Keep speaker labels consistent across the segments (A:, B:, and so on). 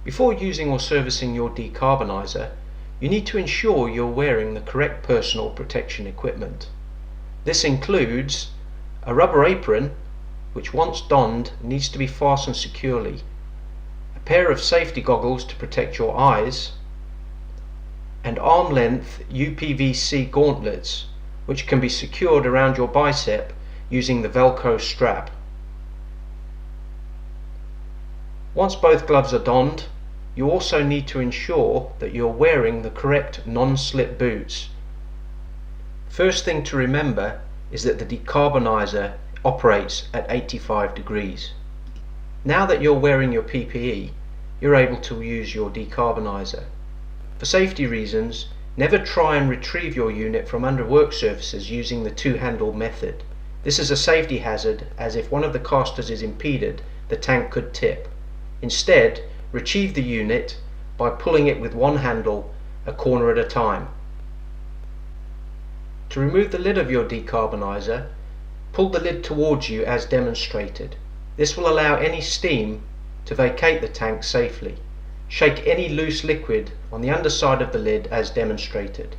A: Before using or servicing your decarboniser, you need to ensure you're wearing the correct personal protection equipment. This includes a rubber apron, which once donned needs to be fastened securely, a pair of safety goggles to protect your eyes, and arm-length UPVC gauntlets, which can be secured around your bicep using the Velcro strap. Once both gloves are donned, you also need to ensure that you're wearing the correct non-slip boots. First thing to remember is that the decarboniser operates at 85 degrees. Now that you're wearing your PPE, you're able to use your decarboniser. For safety reasons, never try and retrieve your unit from under work surfaces using the two-handle method. This is a safety hazard, as if one of the casters is impeded, the tank could tip. Instead, retrieve the unit by pulling it with one handle, a corner at a time. To remove the lid of your decarboniser, pull the lid towards you as demonstrated. This will allow any steam to vacate the tank safely. Shake any loose liquid on the underside of the lid as demonstrated.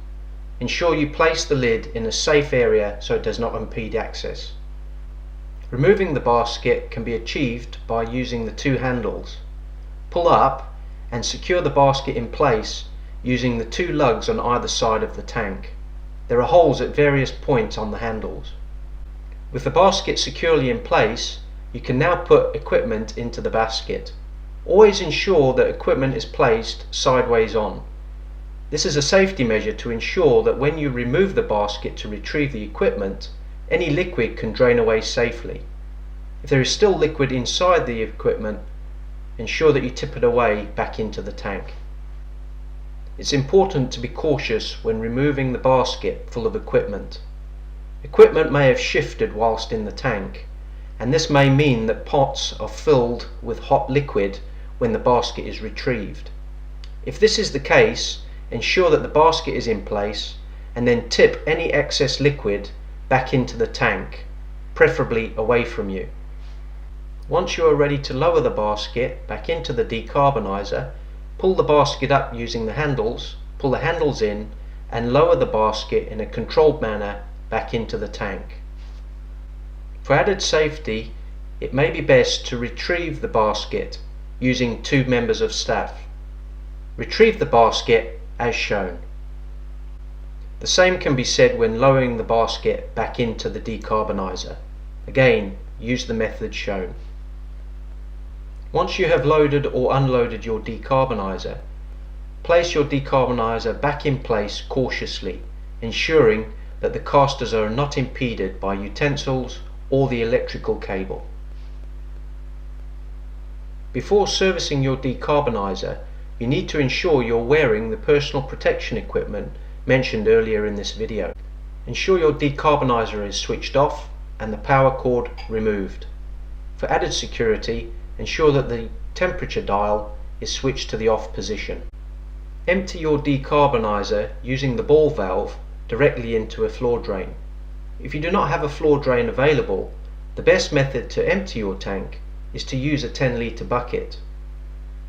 A: Ensure you place the lid in a safe area so it does not impede access. Removing the basket can be achieved by using the two handles. Pull up and secure the basket in place using the two lugs on either side of the tank. There are holes at various points on the handles. With the basket securely in place, you can now put equipment into the basket. Always ensure that equipment is placed sideways on. This is a safety measure to ensure that when you remove the basket to retrieve the equipment, any liquid can drain away safely. If there is still liquid inside the equipment, ensure that you tip it away back into the tank. It's important to be cautious when removing the basket full of equipment. Equipment may have shifted whilst in the tank, and this may mean that pots are filled with hot liquid when the basket is retrieved. If this is the case, ensure that the basket is in place and then tip any excess liquid back into the tank, preferably away from you. Once you are ready to lower the basket back into the decarboniser, pull the basket up using the handles, pull the handles in and lower the basket in a controlled manner back into the tank. For added safety, it may be best to retrieve the basket using two members of staff. Retrieve the basket as shown. The same can be said when lowering the basket back into the decarboniser. Again, use the method shown. Once you have loaded or unloaded your decarboniser, place your decarboniser back in place cautiously, ensuring that the casters are not impeded by utensils or the electrical cable. Before servicing your decarboniser, you need to ensure you're wearing the personal protection equipment mentioned earlier in this video. Ensure your decarboniser is switched off and the power cord removed. For added security, ensure that the temperature dial is switched to the off position. Empty your decarboniser using the ball valve directly into a floor drain. If you do not have a floor drain available, the best method to empty your tank is to use a 10-litre bucket.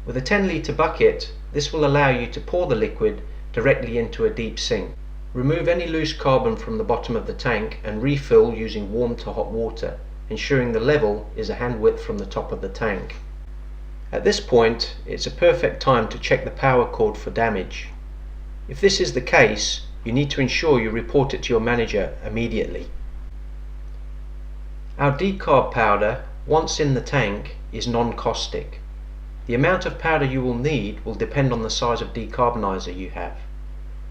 A: With a 10-litre bucket, this will allow you to pour the liquid directly into a deep sink. Remove any loose carbon from the bottom of the tank and refill using warm to hot water, ensuring the level is a hand width from the top of the tank. At this point, it's a perfect time to check the power cord for damage. If this is the case, you need to ensure you report it to your manager immediately. Our decarb powder, once in the tank, is non-caustic. The amount of powder you will need will depend on the size of decarboniser you have.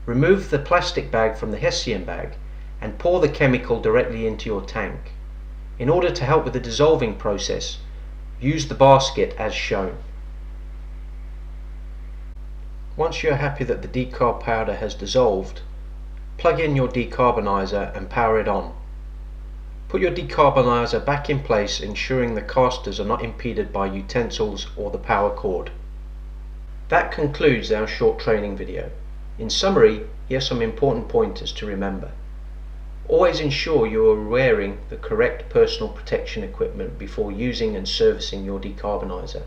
A: Remove the plastic bag from the Hessian bag and pour the chemical directly into your tank. In order to help with the dissolving process, use the basket as shown. Once you are happy that the decarb powder has dissolved, plug in your decarboniser and power it on. Put your decarboniser back in place, ensuring the casters are not impeded by utensils or the power cord. That concludes our short training video. In summary, here are some important pointers to remember. Always ensure you are wearing the correct personal protection equipment before using and servicing your decarboniser.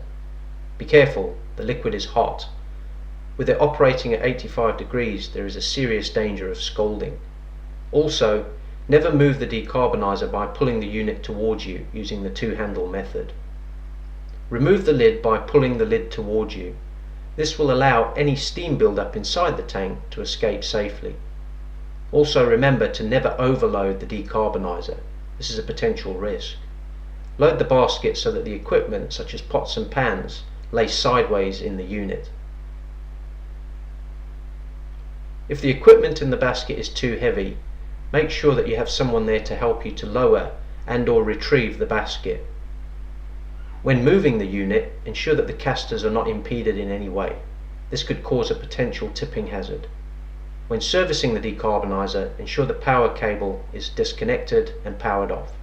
A: Be careful, the liquid is hot. With it operating at 85 degrees, there is a serious danger of scalding. Also, never move the decarboniser by pulling the unit towards you using the two-handle method. Remove the lid by pulling the lid towards you. This will allow any steam build-up inside the tank to escape safely. Also remember to never overload the decarboniser. This is a potential risk. Load the basket so that the equipment, such as pots and pans, lay sideways in the unit. If the equipment in the basket is too heavy, make sure that you have someone there to help you to lower and/or retrieve the basket. When moving the unit, ensure that the casters are not impeded in any way. This could cause a potential tipping hazard. When servicing the decarboniser, ensure the power cable is disconnected and powered off.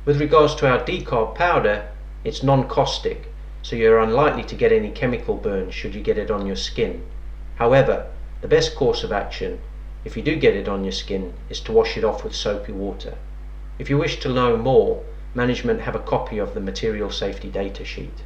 A: With regards to our decarb powder, it's non-caustic, so you're unlikely to get any chemical burn should you get it on your skin. However, the best course of action, if you do get it on your skin, is to wash it off with soapy water. If you wish to know more, management have a copy of the material safety data sheet.